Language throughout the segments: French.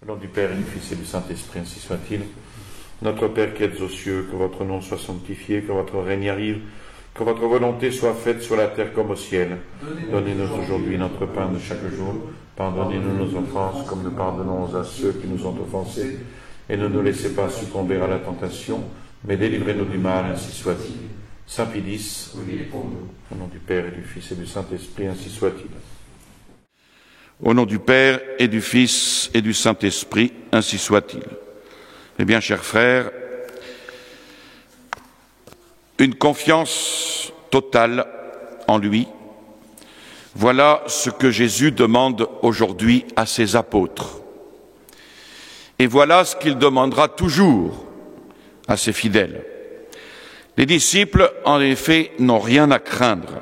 Au nom du Père et du Fils et du Saint-Esprit, ainsi soit-il. Notre Père qui êtes aux cieux, que votre nom soit sanctifié, que votre règne arrive, que votre volonté soit faite sur la terre comme au ciel. Donnez-nous aujourd'hui notre pain de chaque jour. Pardonnez-nous nos offenses, comme nous pardonnons à ceux qui nous ont offensés. Et ne nous laissez pas succomber à la tentation, mais délivrez-nous du mal, ainsi soit-il. Saint Pédis, au nom du Père et du Fils et du Saint-Esprit, ainsi soit-il. Au nom du Père et du Fils et du Saint-Esprit, ainsi soit-il. Eh bien, chers frères, une confiance totale en lui, voilà ce que Jésus demande aujourd'hui à ses apôtres. Et voilà ce qu'il demandera toujours à ses fidèles. Les disciples, en effet, n'ont rien à craindre,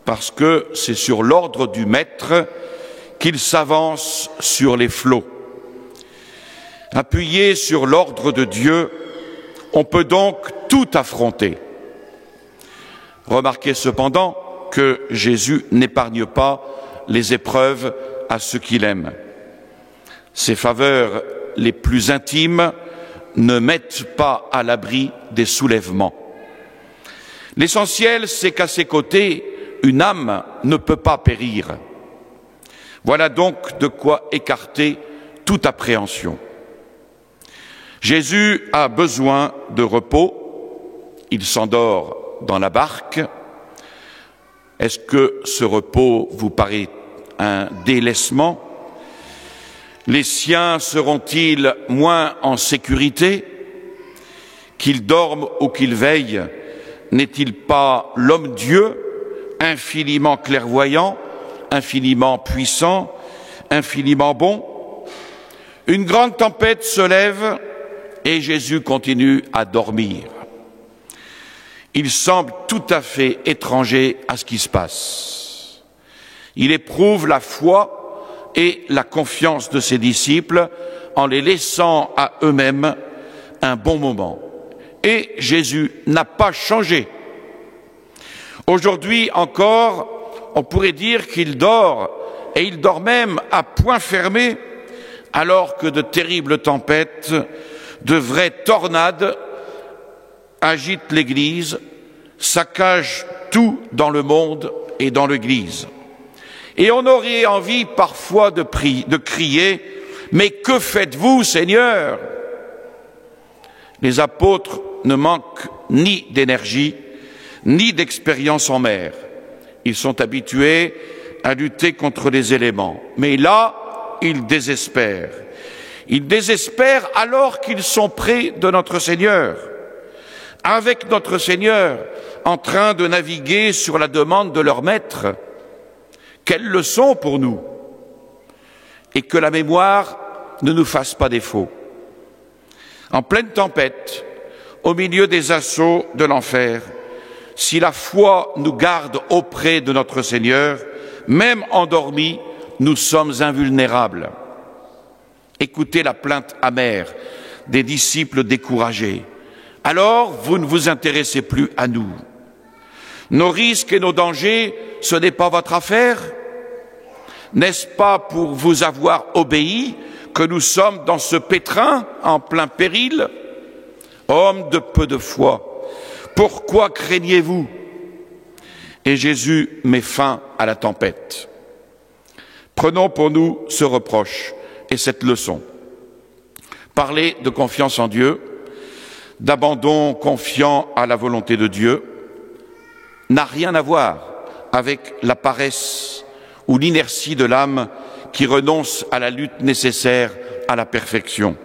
parce que c'est sur l'ordre du Maître qu'ils s'avancent sur les flots. Appuyés sur l'ordre de Dieu, on peut donc tout affronter. Remarquez cependant que Jésus n'épargne pas les épreuves à ceux qu'il aime. Ses faveurs les plus intimes ne mettent pas à l'abri des soulèvements. L'essentiel, c'est qu'à ses côtés, une âme ne peut pas périr. Voilà donc de quoi écarter toute appréhension. Jésus a besoin de repos, il s'endort dans la barque. Est-ce que ce repos vous paraît un délaissement? Les siens seront-ils moins en sécurité? Qu'ils dorment ou qu'ils veillent, n'est-il pas l'homme-dieu, infiniment clairvoyant, infiniment puissant, infiniment bon? Une grande tempête se lève et Jésus continue à dormir. Il semble tout à fait étranger à ce qui se passe. Il éprouve la foi et la confiance de ses disciples en les laissant à eux-mêmes un bon moment. Et Jésus n'a pas changé. Aujourd'hui encore, on pourrait dire qu'il dort, et il dort même à point fermé, alors que de terribles tempêtes, de vraies tornades agitent l'Église, saccagent tout dans le monde et dans l'Église. Et on aurait envie parfois de crier « Mais que faites-vous, Seigneur ?» Les apôtres ne manquent ni d'énergie, ni d'expérience en mer. Ils sont habitués à lutter contre les éléments. Mais là, ils désespèrent. Ils désespèrent alors qu'ils sont près de notre Seigneur. Avec notre Seigneur, en train de naviguer sur la demande de leur maître. Quelle leçon pour nous! Et que la mémoire ne nous fasse pas défaut. En pleine tempête, au milieu des assauts de l'enfer, si la foi nous garde auprès de notre Seigneur, même endormis, nous sommes invulnérables. Écoutez la plainte amère des disciples découragés. Alors, vous ne vous intéressez plus à nous. Nos risques et nos dangers, ce n'est pas votre affaire? N'est-ce pas pour vous avoir obéi que nous sommes dans ce pétrin en plein péril? Hommes de peu de foi, pourquoi craignez-vous? Et Jésus met fin à la tempête. Prenons pour nous ce reproche et cette leçon. Parler de confiance en Dieu, d'abandon confiant à la volonté de Dieu, n'a rien à voir avec la paresse ou l'inertie de l'âme qui renonce à la lutte nécessaire à la perfection.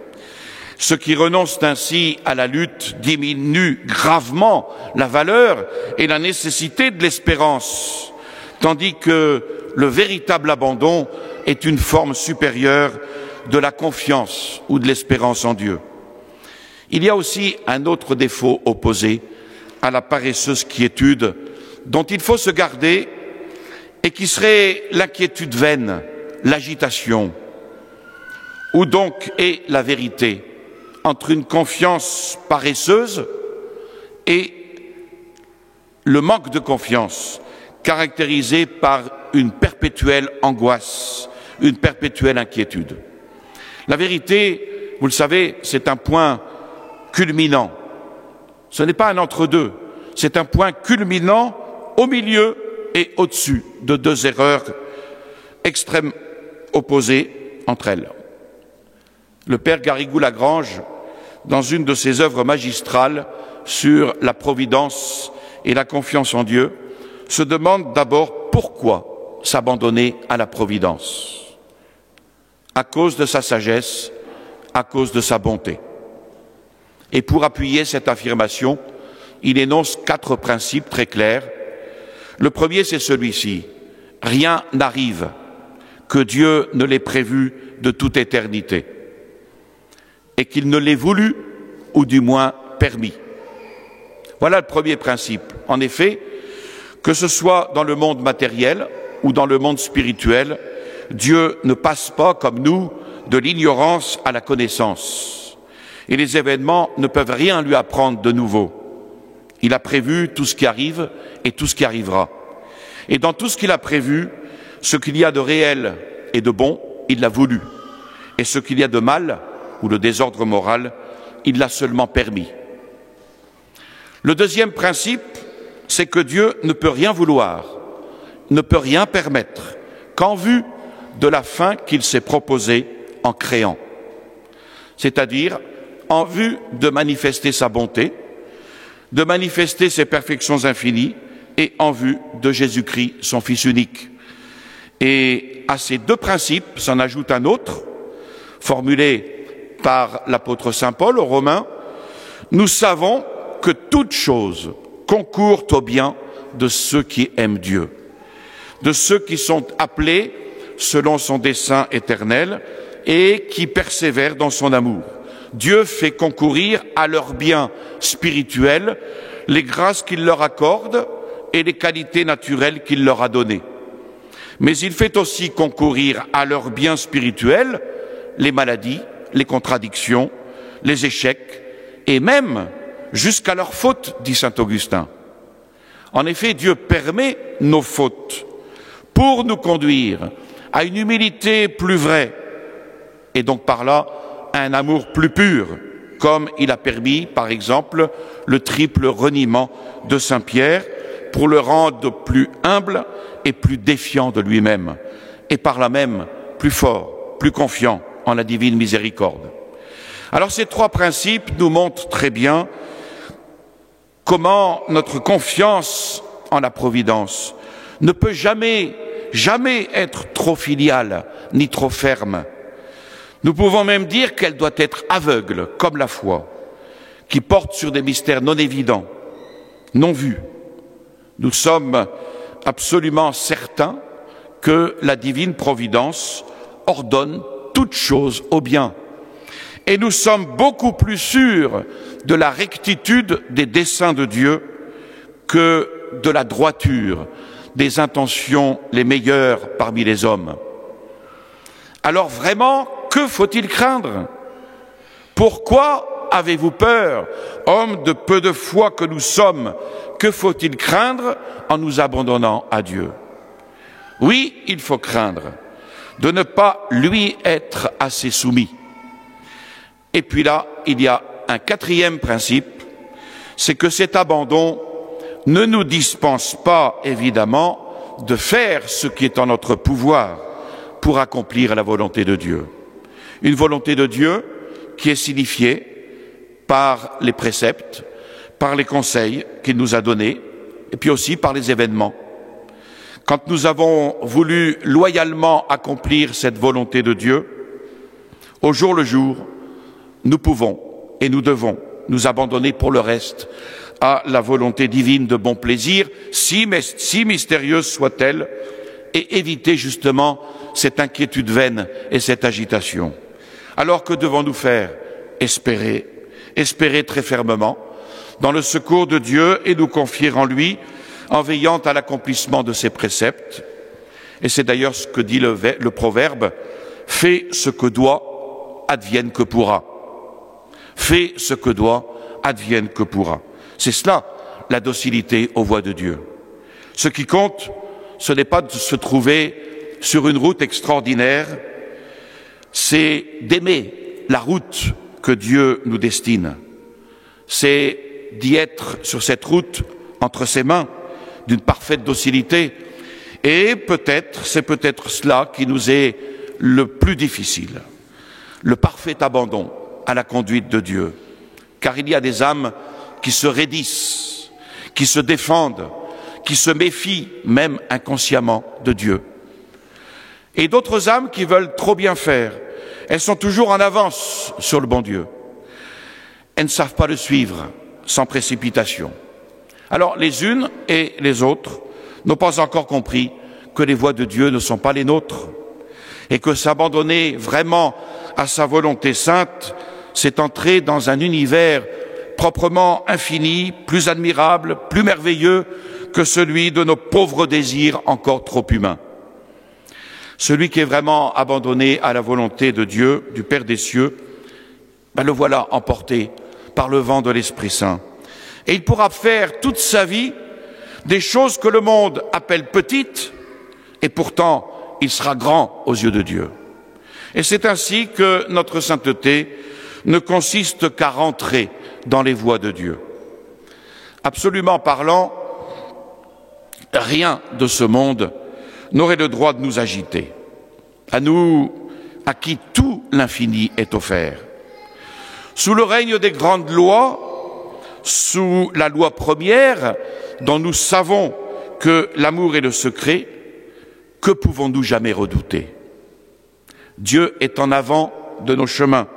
Ceux qui renoncent ainsi à la lutte diminuent gravement la valeur et la nécessité de l'espérance, tandis que le véritable abandon est une forme supérieure de la confiance ou de l'espérance en Dieu. Il y a aussi un autre défaut opposé à la paresseuse quiétude dont il faut se garder et qui serait l'inquiétude vaine, l'agitation. Où donc est la vérité entre une confiance paresseuse et le manque de confiance caractérisé par une perpétuelle angoisse, une perpétuelle inquiétude? La vérité, vous le savez, c'est un point culminant. Ce n'est pas un entre-deux, c'est un point culminant au milieu et au-dessus de deux erreurs extrêmes opposées entre elles. Le père Garrigou-Lagrange, dans une de ses œuvres magistrales sur la providence et la confiance en Dieu, se demande d'abord pourquoi s'abandonner à la providence. À cause de sa sagesse, à cause de sa bonté. Et pour appuyer cette affirmation, il énonce 4 principes très clairs. Le premier, c'est celui-ci. Rien n'arrive que Dieu ne l'ait prévu de toute éternité et qu'il ne l'ait voulu ou du moins permis. Voilà le premier principe. En effet, que ce soit dans le monde matériel ou dans le monde spirituel, Dieu ne passe pas, comme nous, de l'ignorance à la connaissance. Et les événements ne peuvent rien lui apprendre de nouveau. Il a prévu tout ce qui arrive et tout ce qui arrivera. Et dans tout ce qu'il a prévu, ce qu'il y a de réel et de bon, il l'a voulu. Et ce qu'il y a de mal, ou de désordre moral, il l'a seulement permis. Le deuxième principe, c'est que Dieu ne peut rien vouloir, ne peut rien permettre, qu'en vue de la fin qu'il s'est proposée en créant. C'est-à-dire en vue de manifester sa bonté, de manifester ses perfections infinies et en vue de Jésus-Christ, son Fils unique. Et à ces 2 principes s'en ajoute un autre, formulé par l'apôtre Saint Paul aux Romains. Nous savons que toute chose concourt au bien de ceux qui aiment Dieu, de ceux qui sont appelés selon son dessein éternel et qui persévèrent dans son amour. Dieu fait concourir à leur bien spirituel les grâces qu'il leur accorde et les qualités naturelles qu'il leur a données. Mais il fait aussi concourir à leur bien spirituel les maladies, les contradictions, les échecs et même jusqu'à leurs fautes, dit saint Augustin. En effet, Dieu permet nos fautes pour nous conduire à une humilité plus vraie et donc par là à un amour plus pur, comme il a permis, par exemple, le triple reniement de saint Pierre pour le rendre plus humble et plus défiant de lui-même, et par là même plus fort, plus confiant en la divine miséricorde. Alors ces 3 principes nous montrent très bien comment notre confiance en la providence ne peut jamais être trop filiale ni trop ferme. Nous pouvons même dire qu'elle doit être aveugle, comme la foi, qui porte sur des mystères non évidents, non vus. Nous sommes absolument certains que la divine providence ordonne toutes choses au bien. Et nous sommes beaucoup plus sûrs de la rectitude des desseins de Dieu que de la droiture des intentions les meilleures parmi les hommes. Alors vraiment, que faut-il craindre? Pourquoi avez-vous peur, hommes de peu de foi que nous sommes? Que faut-il craindre en nous abandonnant à Dieu? Oui, il faut craindre de ne pas lui être assez soumis. Et puis là, il y a un 4e principe, c'est que cet abandon ne nous dispense pas, évidemment, de faire ce qui est en notre pouvoir pour accomplir la volonté de Dieu. Une volonté de Dieu qui est signifiée par les préceptes, par les conseils qu'il nous a donnés, et puis aussi par les événements. Quand nous avons voulu loyalement accomplir cette volonté de Dieu, au jour le jour, nous pouvons et nous devons nous abandonner pour le reste à la volonté divine de bon plaisir, si mystérieuse soit-elle, et éviter justement cette inquiétude vaine et cette agitation. Alors que devons-nous faire? Espérer très fermement dans le secours de Dieu et nous confier en lui, en veillant à l'accomplissement de ses préceptes. Et c'est d'ailleurs ce que dit le proverbe, « Fais ce que doit, advienne que pourra ». Fais ce que doit, advienne que pourra. C'est cela, la docilité aux voies de Dieu. Ce qui compte, ce n'est pas de se trouver sur une route extraordinaire, c'est d'aimer la route que Dieu nous destine. C'est d'y être sur cette route entre ses mains, d'une parfaite docilité. Et c'est peut-être cela qui nous est le plus difficile, le parfait abandon à la conduite de Dieu. Car il y a des âmes qui se raidissent, qui se défendent, qui se méfient même inconsciemment de Dieu. Et d'autres âmes qui veulent trop bien faire. Elles sont toujours en avance sur le bon Dieu. Elles ne savent pas le suivre sans précipitation. Alors les unes et les autres n'ont pas encore compris que les voies de Dieu ne sont pas les nôtres et que s'abandonner vraiment à sa volonté sainte, c'est entrer dans un univers proprement infini, plus admirable, plus merveilleux que celui de nos pauvres désirs encore trop humains. Celui qui est vraiment abandonné à la volonté de Dieu, du Père des cieux, le voilà emporté par le vent de l'Esprit Saint. Et il pourra faire toute sa vie des choses que le monde appelle petites, et pourtant il sera grand aux yeux de Dieu. Et c'est ainsi que notre sainteté ne consiste qu'à rentrer dans les voies de Dieu. Absolument parlant, rien de ce monde n'aurait le droit de nous agiter. À nous, à qui tout l'infini est offert. Sous le règne des grandes lois, sous la loi première, dont nous savons que l'amour est le secret, que pouvons-nous jamais redouter? Dieu est en avant de nos chemins.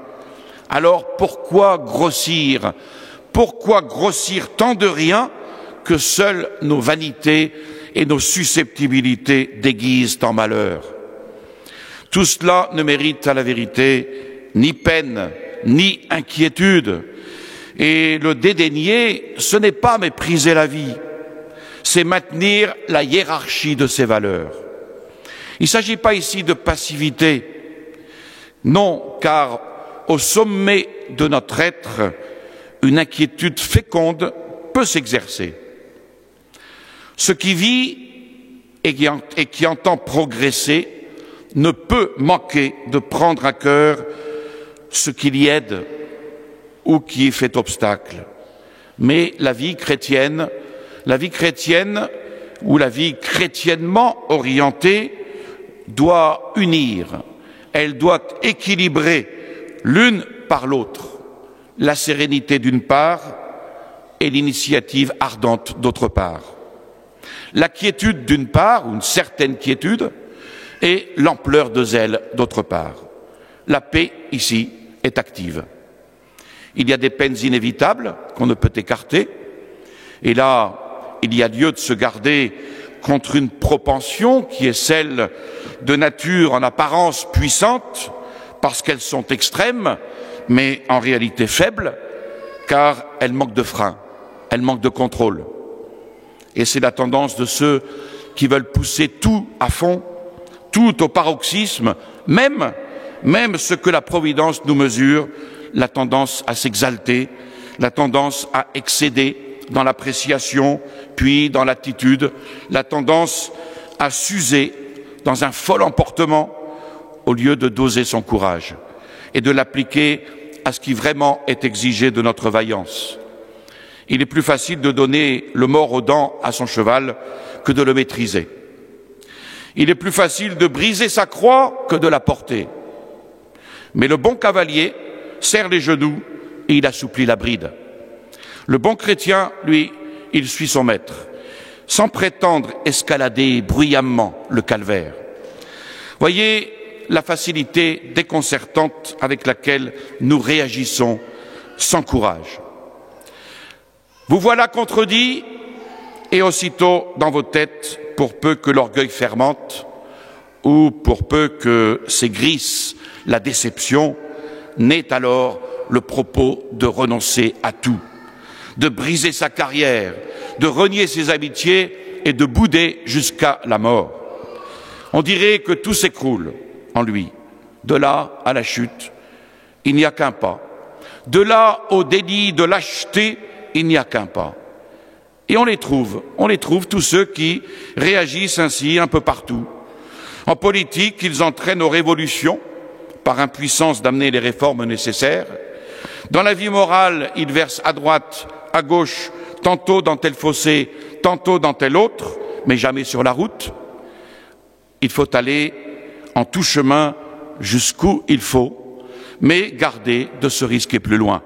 Alors pourquoi grossir tant de rien que seules nos vanités et nos susceptibilités déguisent en malheur? Tout cela ne mérite à la vérité ni peine, ni inquiétude. Et le dédaigner, ce n'est pas mépriser la vie, c'est maintenir la hiérarchie de ses valeurs. Il ne s'agit pas ici de passivité, non, car au sommet de notre être, une inquiétude féconde peut s'exercer. Ce qui vit et qui entend progresser ne peut manquer de prendre à cœur ce qui l'y aide ou qui y fait obstacle. Mais la vie chrétienne ou la vie chrétiennement orientée doit unir, elle doit équilibrer l'une par l'autre, la sérénité d'une part et l'initiative ardente d'autre part. La quiétude d'une part, ou une certaine quiétude, et l'ampleur de zèle d'autre part. La paix, ici, est active. Il y a des peines inévitables qu'on ne peut écarter, et là, il y a lieu de se garder contre une propension qui est celle de nature en apparence puissante, parce qu'elles sont extrêmes, mais en réalité faibles, car elles manquent de frein, elles manquent de contrôle. Et c'est la tendance de ceux qui veulent pousser tout à fond, tout au paroxysme, même ce que la Providence nous mesure, la tendance à s'exalter, la tendance à excéder dans l'appréciation, puis dans l'attitude, la tendance à s'user dans un fol emportement au lieu de doser son courage et de l'appliquer à ce qui vraiment est exigé de notre vaillance. Il est plus facile de donner le mors aux dents à son cheval que de le maîtriser. Il est plus facile de briser sa croix que de la porter. Mais le bon cavalier serre les genoux et il assouplit la bride. Le bon chrétien, lui, il suit son maître, sans prétendre escalader bruyamment le calvaire. Voyez la facilité déconcertante avec laquelle nous réagissons sans courage. Vous voilà contredit, et aussitôt dans vos têtes, pour peu que l'orgueil fermente, ou pour peu que s'aigrisse la déception, naît alors le propos de renoncer à tout, de briser sa carrière, de renier ses amitiés et de bouder jusqu'à la mort. On dirait que tout s'écroule en lui. De là à la chute, il n'y a qu'un pas. De là au délit de lâcheté, il n'y a qu'un pas. Et on les trouve tous ceux qui réagissent ainsi un peu partout. En politique, ils entraînent aux révolutions par impuissance d'amener les réformes nécessaires. Dans la vie morale, il verse à droite, à gauche, tantôt dans tel fossé, tantôt dans tel autre, mais jamais sur la route. Il faut aller en tout chemin jusqu'où il faut, mais garder de se risquer plus loin.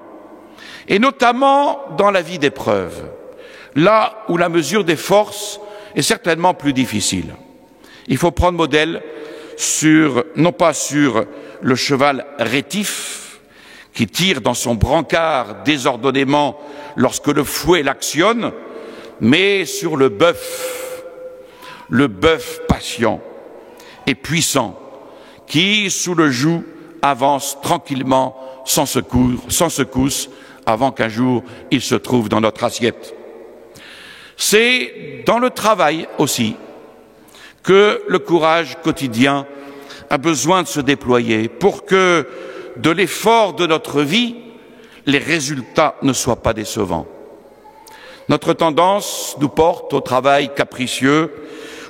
Et notamment dans la vie d'épreuve, là où la mesure des forces est certainement plus difficile. Il faut prendre modèle non pas sur le cheval rétif qui tire dans son brancard désordonnément lorsque le fouet l'actionne, mais sur le bœuf patient et puissant qui, sous le joug, avance tranquillement sans secousse avant qu'un jour il se trouve dans notre assiette. C'est dans le travail aussi que le courage quotidien a besoin de se déployer pour que de l'effort de notre vie, les résultats ne soient pas décevants. Notre tendance nous porte au travail capricieux,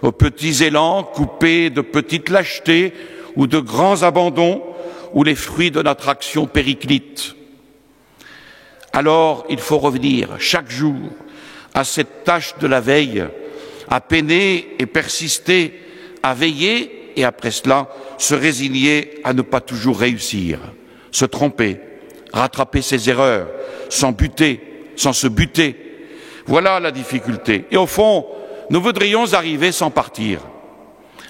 aux petits élans coupés de petites lâchetés ou de grands abandons où les fruits de notre action périclitent. Alors il faut revenir chaque jour à cette tâche de la veille, à peiner et persister, à veiller et après cela se résigner à ne pas toujours réussir, se tromper, rattraper ses erreurs, sans se buter. Voilà la difficulté. Et au fond, nous voudrions arriver sans partir.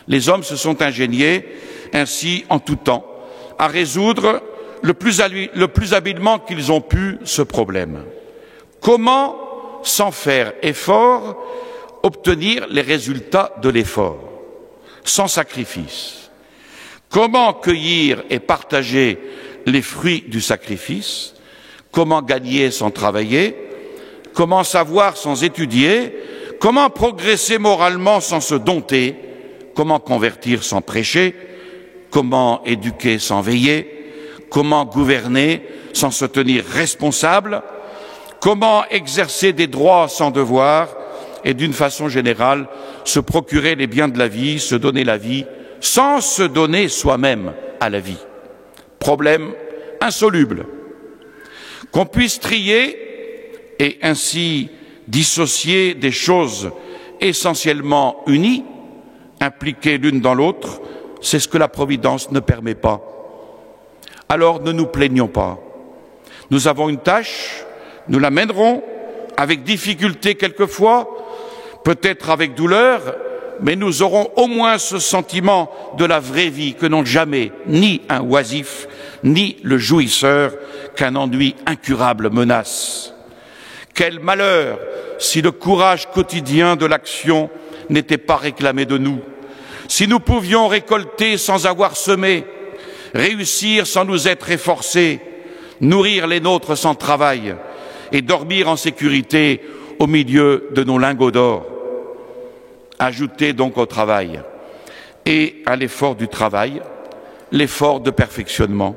Les hommes se sont ingéniés ainsi en tout temps à résoudre le plus habilement qu'ils ont pu ce problème. Comment, sans faire effort, obtenir les résultats de l'effort, sans sacrifice? Comment cueillir et partager les fruits du sacrifice? Comment gagner sans travailler? Comment savoir sans étudier? Comment progresser moralement sans se dompter? Comment convertir sans prêcher? Comment éduquer sans veiller? Comment gouverner sans se tenir responsable? Comment exercer des droits sans devoir? Et d'une façon générale, se procurer les biens de la vie, se donner la vie, sans se donner soi-même à la vie. Problème insoluble. Qu'on puisse trier et ainsi dissocier des choses essentiellement unies, impliquées l'une dans l'autre, c'est ce que la Providence ne permet pas. Alors ne nous plaignons pas. Nous avons une tâche, nous la mènerons avec difficulté quelquefois, peut-être avec douleur, mais nous aurons au moins ce sentiment de la vraie vie que n'ont jamais ni un oisif, ni le jouisseur qu'un ennui incurable menace. Quel malheur si le courage quotidien de l'action n'était pas réclamé de nous, si nous pouvions récolter sans avoir semé, réussir sans nous être efforcés, nourrir les nôtres sans travail et dormir en sécurité au milieu de nos lingots d'or. Ajoutez donc au travail et à l'effort du travail, l'effort de perfectionnement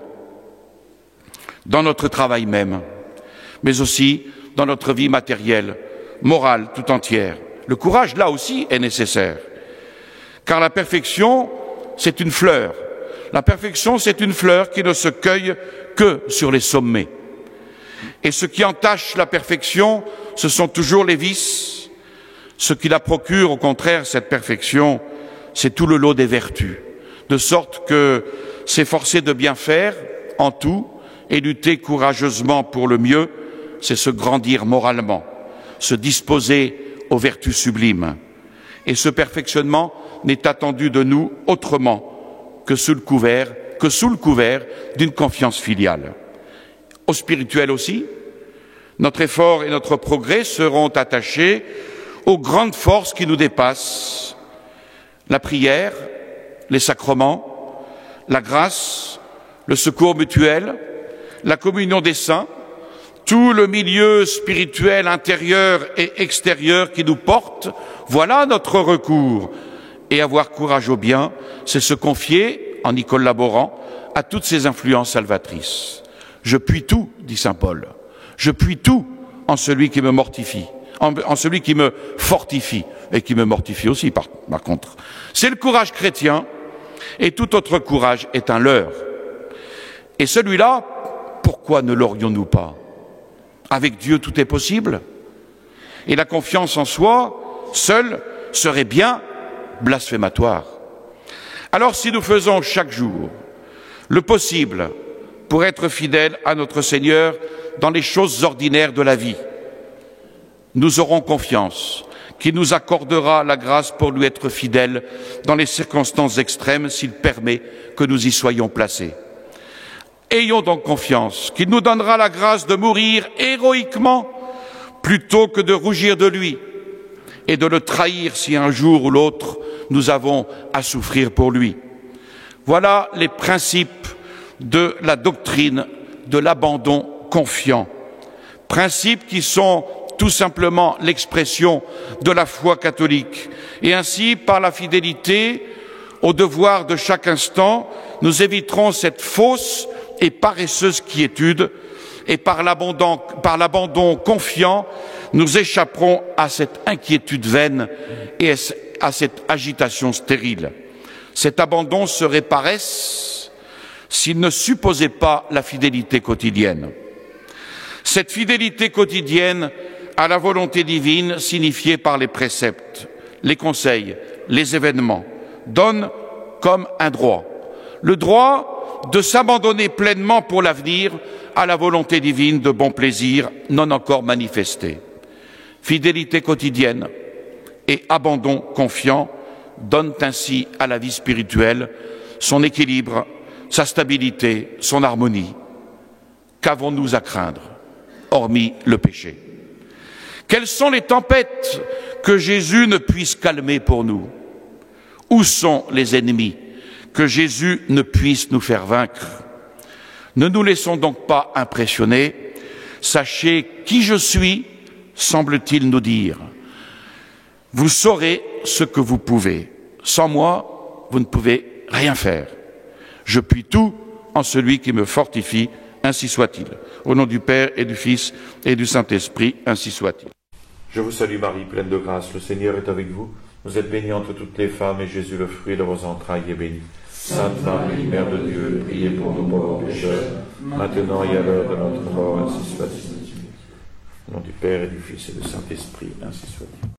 dans notre travail même, mais aussi dans notre vie matérielle, morale tout entière. Le courage, là aussi, est nécessaire, car la perfection, c'est une fleur. La perfection, c'est une fleur qui ne se cueille que sur les sommets. Et ce qui entache la perfection, ce sont toujours les vices. Ce qui la procure, au contraire, cette perfection, c'est tout le lot des vertus. De sorte que s'efforcer de bien faire en tout et lutter courageusement pour le mieux, c'est se grandir moralement, se disposer aux vertus sublimes. Et ce perfectionnement n'est attendu de nous autrement que sous le couvert d'une confiance filiale. Au spirituel aussi, notre effort et notre progrès seront attachés aux grandes forces qui nous dépassent, la prière, les sacrements, la grâce, le secours mutuel, la communion des saints, tout le milieu spirituel intérieur et extérieur qui nous porte, voilà notre recours. Et avoir courage au bien, c'est se confier, en y collaborant, à toutes ces influences salvatrices. Je puis tout, dit saint Paul, je puis tout en celui qui me mortifie, en celui qui me fortifie, et qui me mortifie aussi par contre. C'est le courage chrétien, et tout autre courage est un leurre. Et celui-là, pourquoi ne l'aurions-nous pas? Avec Dieu, tout est possible. Et la confiance en soi, seule, serait bien blasphématoire. Alors si nous faisons chaque jour le possible pour être fidèles à notre Seigneur dans les choses ordinaires de la vie, nous aurons confiance qu'il nous accordera la grâce pour lui être fidèles dans les circonstances extrêmes s'il permet que nous y soyons placés. Ayons donc confiance qu'il nous donnera la grâce de mourir héroïquement plutôt que de rougir de lui et de le trahir si un jour ou l'autre nous avons à souffrir pour lui. Voilà les principes de la doctrine de l'abandon confiant, principes qui sont tout simplement l'expression de la foi catholique. Et ainsi, par la fidélité au devoir de chaque instant, nous éviterons cette fausse et paresseuse quiétude, et par l'abandon confiant, nous échapperons à cette inquiétude vaine et à cette agitation stérile. Cet abandon serait paresse s'il ne supposait pas la fidélité quotidienne. Cette fidélité quotidienne à la volonté divine signifiée par les préceptes, les conseils, les événements, donne comme un droit. Le droit de s'abandonner pleinement pour l'avenir à la volonté divine de bon plaisir non encore manifesté. Fidélité quotidienne et abandon confiant donnent ainsi à la vie spirituelle son équilibre, sa stabilité, son harmonie. Qu'avons-nous à craindre, hormis le péché? Quelles sont les tempêtes que Jésus ne puisse calmer pour nous? Où sont les ennemis que Jésus ne puisse nous faire vaincre? Ne nous laissons donc pas impressionner. Sachez qui je suis, semble-t-il nous dire. Vous saurez ce que vous pouvez. Sans moi, vous ne pouvez rien faire. Je puis tout en celui qui me fortifie, ainsi soit-il. Au nom du Père et du Fils et du Saint-Esprit, ainsi soit-il. Je vous salue Marie, pleine de grâce, le Seigneur est avec vous. Vous êtes bénie entre toutes les femmes, et Jésus, le fruit de vos entrailles, est béni. Sainte Marie, Mère de Dieu, priez pour nous pauvres pécheurs, maintenant et à l'heure de notre mort, ainsi soit-il. Au nom du Père et du Fils et du Saint-Esprit, ainsi soit-il.